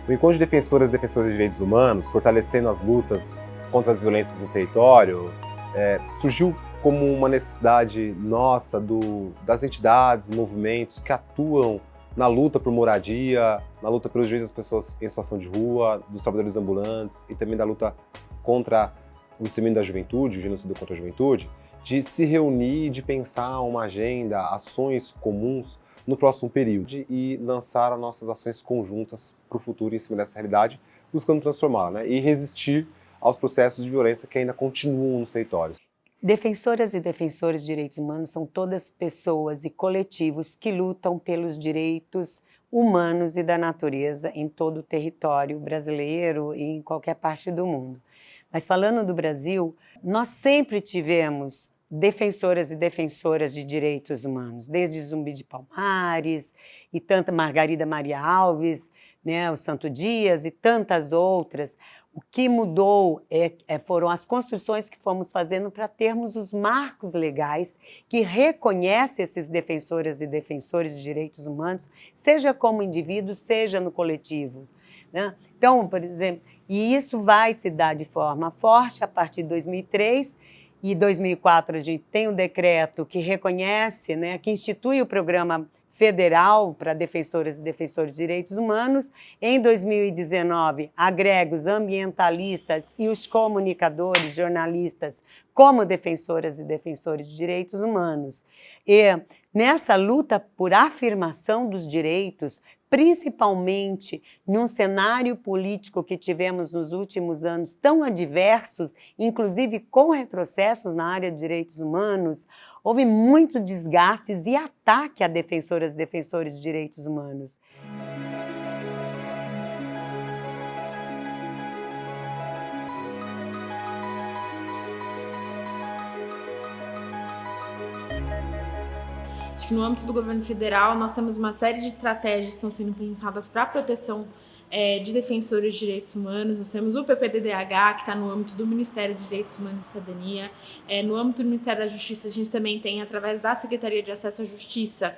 O Encontro de Defensoras e Defensores de Direitos Humanos, fortalecendo as lutas contra as violências no território, surgiu como uma necessidade nossa das entidades, movimentos que atuam na luta por moradia, na luta pelos direitos das pessoas em situação de rua, dos trabalhadores ambulantes e também da luta contra o extermínio da juventude, o genocídio contra a juventude, de se reunir, de pensar uma agenda, ações comuns no próximo período e lançar as nossas ações conjuntas para o futuro em cima dessa realidade, buscando transformá-la, né? E resistir aos processos de violência que ainda continuam nos territórios. Defensoras e defensores de direitos humanos são todas pessoas e coletivos que lutam pelos direitos humanos e da natureza em todo o território brasileiro e em qualquer parte do mundo. Mas falando do Brasil, nós sempre tivemos defensoras e defensoras de direitos humanos, desde Zumbi de Palmares e tanta Margarida Maria Alves, né, o Santo Dias e tantas outras. O que mudou foram as construções que fomos fazendo para termos os marcos legais que reconhecem esses defensoras e defensores de direitos humanos, seja como indivíduos, seja no coletivo, né? Então, por exemplo, e isso vai se dar de forma forte a partir de 2003, e 2004 a gente tem um decreto que reconhece, né, que institui o programa federal para defensoras e defensores de direitos humanos. Em 2019, agrega os ambientalistas e os comunicadores, jornalistas, como defensoras e defensores de direitos humanos. E nessa luta por afirmação dos direitos, principalmente num cenário político que tivemos nos últimos anos tão adversos, inclusive com retrocessos na área de direitos humanos, houve muito desgastes e ataque a defensoras e defensores de direitos humanos. Acho que no âmbito do governo federal nós temos uma série de estratégias que estão sendo pensadas para a proteção de defensores de direitos humanos. Nós temos o PPDDH, que está no âmbito do Ministério de Direitos Humanos e Cidadania. No âmbito do Ministério da Justiça, a gente também tem, através da Secretaria de Acesso à Justiça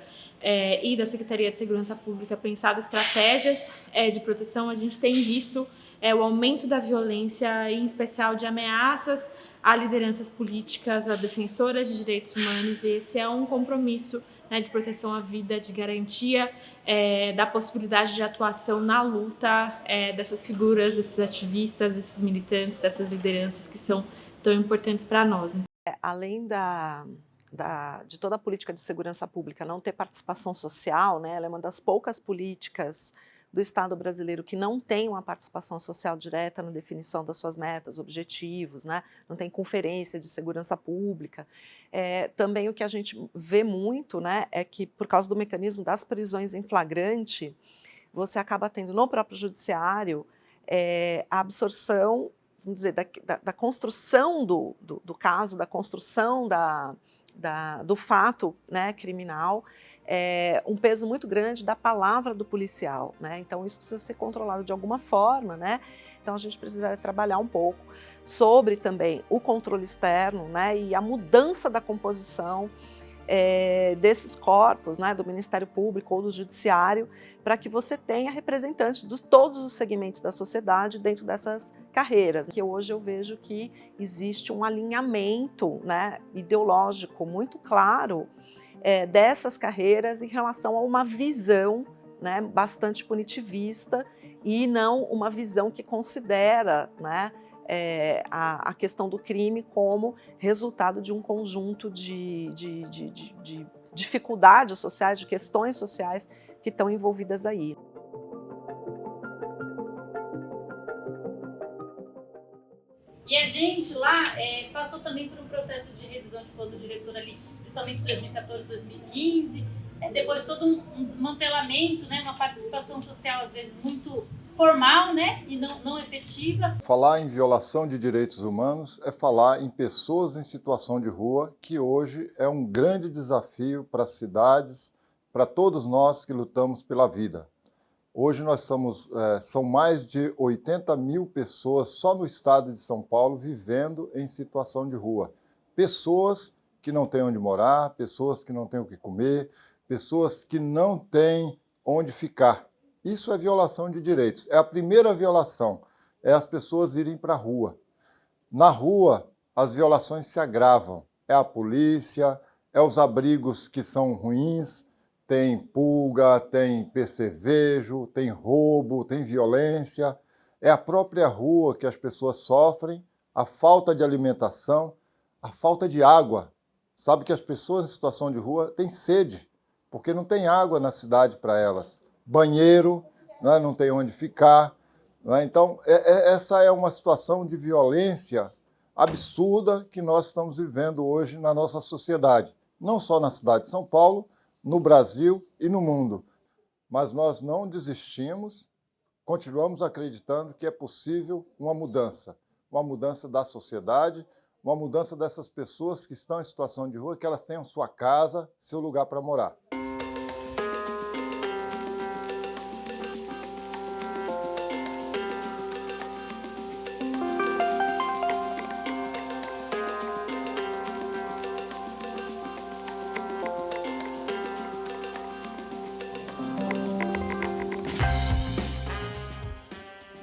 e da Secretaria de Segurança Pública, pensado estratégias de proteção. A gente tem visto o aumento da violência, em especial de ameaças a lideranças políticas, a defensoras de direitos humanos, e esse é um compromisso, né, de proteção à vida, de garantia da possibilidade de atuação na luta dessas figuras, desses ativistas, desses militantes, dessas lideranças que são tão importantes para nós. Além de toda a política de segurança pública não ter participação social, né, ela é uma das poucas políticas do Estado brasileiro que não tem uma participação social direta na definição das suas metas, objetivos, né? Não tem conferência de segurança pública. Também o que a gente vê muito, né, é que por causa do mecanismo das prisões em flagrante, você acaba tendo no próprio judiciário a absorção, vamos dizer, da construção do caso, da construção do fato, né, criminal, um peso muito grande da palavra do policial, né? Então isso precisa ser controlado de alguma forma, né? Então a gente precisa trabalhar um pouco sobre também o controle externo, né, e a mudança da composição desses corpos, né, do Ministério Público ou do Judiciário, para que você tenha representantes de todos os segmentos da sociedade dentro dessas carreiras. Que hoje eu vejo que existe um alinhamento, né, ideológico muito claro dessas carreiras em relação a uma visão, né, bastante punitivista e não uma visão que considera, né, a questão do crime como resultado de um conjunto de dificuldades sociais, de questões sociais que estão envolvidas aí. E a gente lá passou também por um processo de revisão de plano diretor ali, principalmente 2014, 2015, depois todo um desmantelamento, né, uma participação social às vezes muito formal, né, e não efetiva. Falar em violação de direitos humanos é falar em pessoas em situação de rua, que hoje é um grande desafio para as cidades, para todos nós que lutamos pela vida. Hoje nós são mais de 80 mil pessoas só no estado de São Paulo vivendo em situação de rua. Pessoas que não têm onde morar, pessoas que não têm o que comer, pessoas que não têm onde ficar. Isso é violação de direitos. É a primeira violação, é as pessoas irem para a rua. Na rua, as violações se agravam. É a polícia, é os abrigos que são ruins, tem pulga, tem percevejo, tem roubo, tem violência. É a própria rua que as pessoas sofrem, a falta de alimentação, a falta de água. Sabe que as pessoas em situação de rua têm sede, porque não tem água na cidade para elas. Banheiro, né, não tem onde ficar. Né? Então, essa é uma situação de violência absurda que nós estamos vivendo hoje na nossa sociedade. Não só na cidade de São Paulo, no Brasil e no mundo. Mas nós não desistimos, continuamos acreditando que é possível uma mudança da sociedade, uma mudança dessas pessoas que estão em situação de rua, que elas tenham sua casa, seu lugar para morar.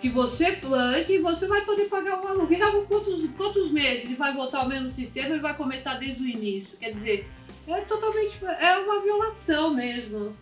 Que você plante e você vai poder pagar o aluguel quantos meses? Ele vai voltar ao mesmo sistema e vai começar desde o início. Quer dizer, é uma violação mesmo.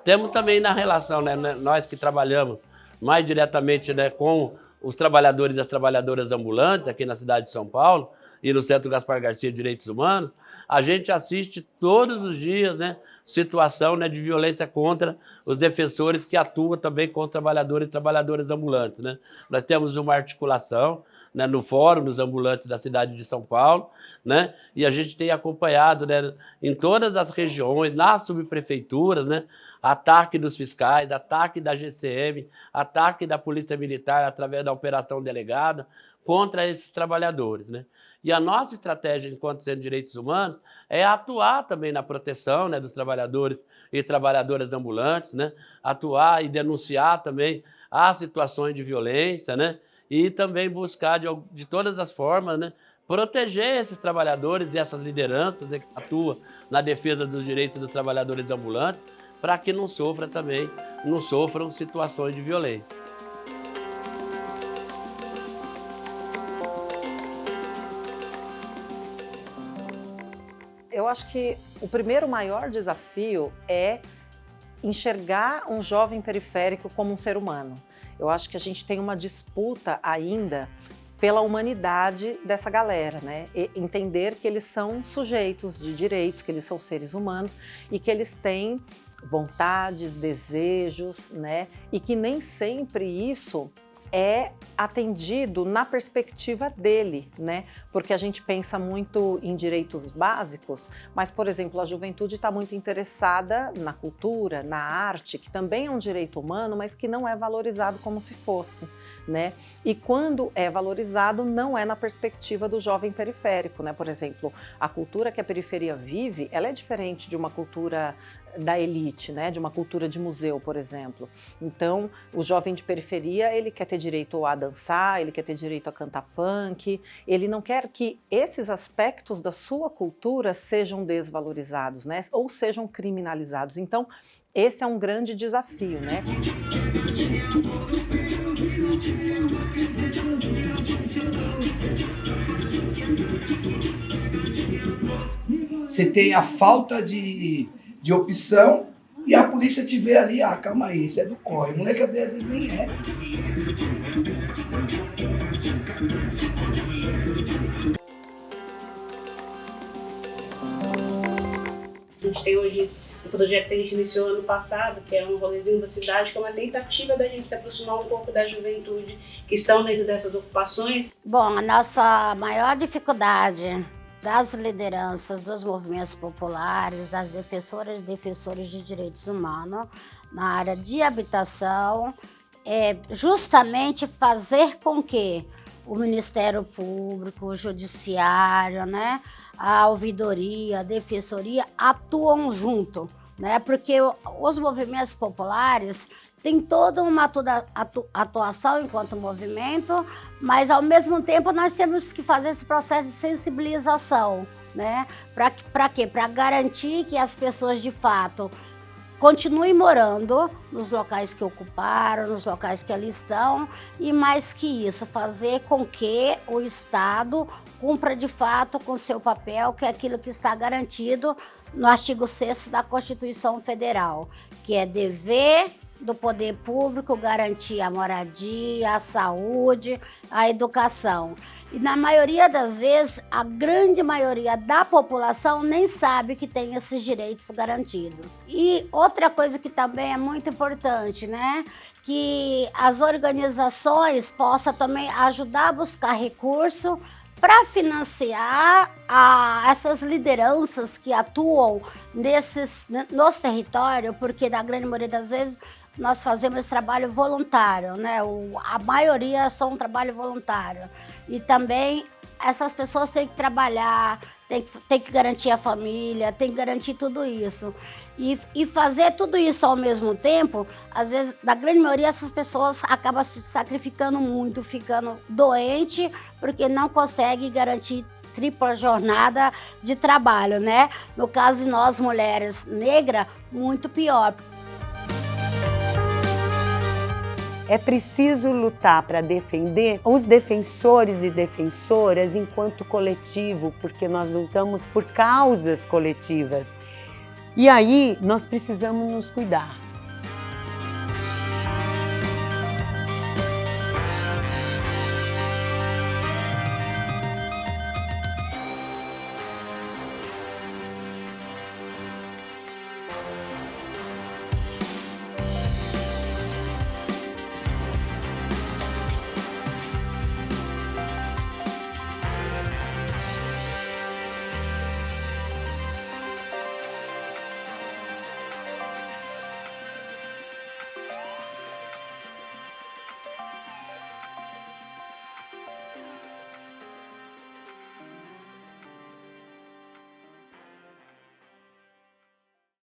Temos também na relação, né, nós que trabalhamos mais diretamente, né, com os trabalhadores e as trabalhadoras ambulantes aqui na cidade de São Paulo e no Centro Gaspar Garcia de Direitos Humanos, a gente assiste todos os dias, né, situação, né, de violência contra os defensores que atuam também com os trabalhadores e trabalhadoras ambulantes. Né? Nós temos uma articulação, né, no Fórum dos Ambulantes da cidade de São Paulo, né, e a gente tem acompanhado, né, em todas as regiões, nas subprefeituras, né, ataque dos fiscais, ataque da GCM, ataque da Polícia Militar através da Operação Delegada contra esses trabalhadores. Né? E a nossa estratégia enquanto Centro de Direitos Humanos é atuar também na proteção, né, dos trabalhadores e trabalhadoras ambulantes, né, atuar e denunciar também as situações de violência, né, e também buscar de todas as formas, né, proteger esses trabalhadores e essas lideranças, né, que atuam na defesa dos direitos dos trabalhadores ambulantes, para que não sofram situações de violência. Eu acho que o primeiro maior desafio é enxergar um jovem periférico como um ser humano. Eu acho que a gente tem uma disputa ainda pela humanidade dessa galera, né? E entender que eles são sujeitos de direitos, que eles são seres humanos e que eles têm vontades, desejos, né? E que nem sempre isso é atendido na perspectiva dele, né? Porque a gente pensa muito em direitos básicos, mas, por exemplo, a juventude está muito interessada na cultura, na arte, que também é um direito humano, mas que não é valorizado como se fosse, né? E quando é valorizado, não é na perspectiva do jovem periférico, né? Por exemplo, a cultura que a periferia vive, ela é diferente de uma cultura da elite, né? De uma cultura de museu, por exemplo. Então, o jovem de periferia, ele quer ter direito a dançar, ele quer ter direito a cantar funk, ele não quer que esses aspectos da sua cultura sejam desvalorizados, né? Ou sejam criminalizados. Então, esse é um grande desafio, né? Você tem a falta de opção e a polícia te vê ali, calma aí, isso é do corre. O moleque às vezes nem é. A gente tem hoje um projeto que a gente iniciou ano passado, que é um rolezinho da cidade, que é uma tentativa da gente se aproximar um pouco da juventude que estão dentro dessas ocupações. Bom, a nossa maior dificuldade das lideranças dos movimentos populares, das defensoras e defensores de direitos humanos na área de habitação é justamente fazer com que o Ministério Público, o Judiciário, né, a ouvidoria, a defensoria atuam junto, né, porque os movimentos populares tem toda uma atuação enquanto movimento, mas ao mesmo tempo nós temos que fazer esse processo de sensibilização, né? Para quê? Para garantir que as pessoas de fato continuem morando nos locais que ocuparam, nos locais que ali estão, e mais que isso, fazer com que o Estado cumpra de fato com seu papel, que é aquilo que está garantido no artigo 6º da Constituição Federal, que é dever do poder público garantir a moradia, a saúde, a educação. E na maioria das vezes, a grande maioria da população nem sabe que tem esses direitos garantidos. E outra coisa que também é muito importante, né? Que as organizações possam também ajudar a buscar recurso para financiar essas lideranças que atuam nos territórios, porque na grande maioria das vezes nós fazemos esse trabalho voluntário, né? A maioria são um trabalho voluntário. E também essas pessoas têm que trabalhar, têm que garantir a família, têm que garantir tudo isso. E fazer tudo isso ao mesmo tempo, às vezes, na grande maioria, essas pessoas acabam se sacrificando muito, ficando doente, porque não conseguem garantir tripla jornada de trabalho, né? No caso de nós, mulheres negras, muito pior. É preciso lutar para defender os defensores e defensoras enquanto coletivo, porque nós lutamos por causas coletivas. E aí nós precisamos nos cuidar.